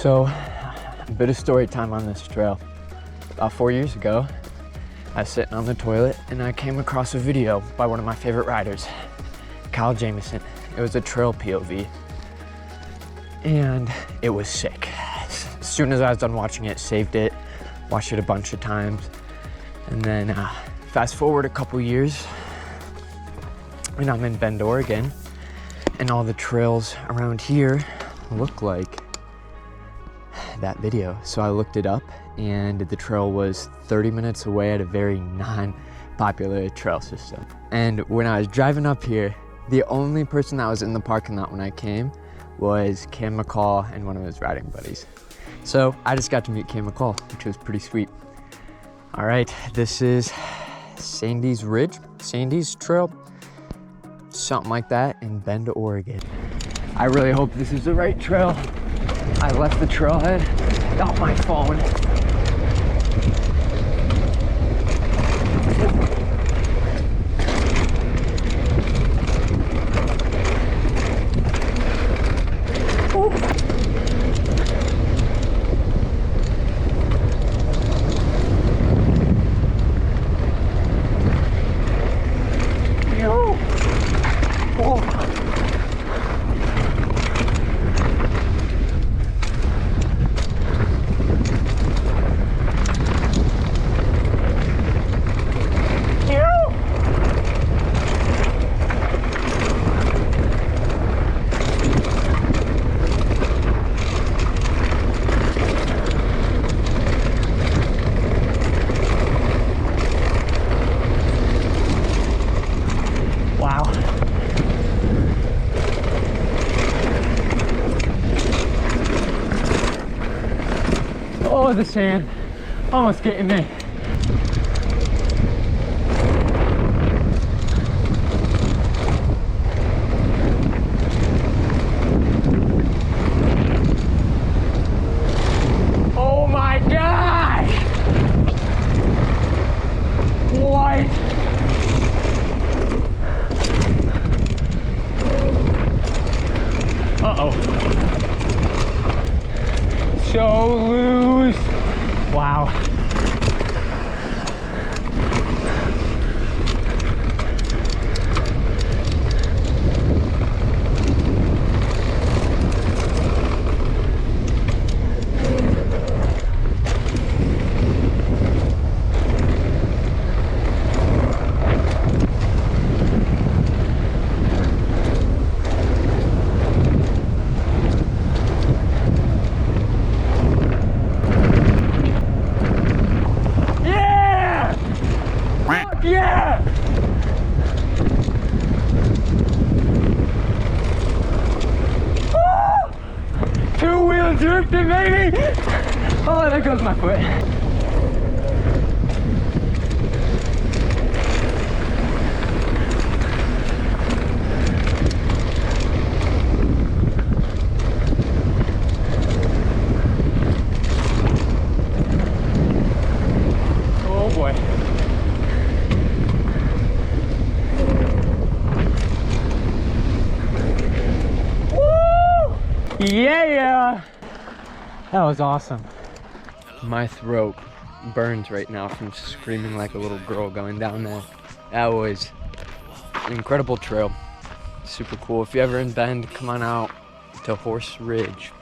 So, a bit of story time on this trail. About 4 years ago, I was sitting on the toilet and I came across a video by one of my favorite riders, Jameson. It was a trail POV, and it was sick. As soon as I was done watching it, saved it, watched it a bunch of times, and then fast forward a couple years, and I'm in Bend, Oregon, and all the trails around here look like that video. So I looked it up, and the trail was 30 minutes away at a very non-popular trail system. And when I was driving up here, the only person that was in the parking lot when I came was Cam McCaul and one of his riding buddies. So I just got to meet Cam McCaul, which was pretty sweet. All right, this is Sandy's Ridge, Sandy's Trail, something like that in Bend, Oregon. I really hope this is the right trail. I left the trailhead without my phone. Oh, the sand, almost getting me. Oh my gosh! What? Uh-oh. So loose. Wow. Yeah! Woo! Two-wheel drifting, baby! Oh, there goes my foot. Oh boy. Yeah, that was awesome. My throat burns right now from screaming like a little girl going down there. That was an incredible trail, super cool. If you're ever in Bend, come on out to Horse Ridge.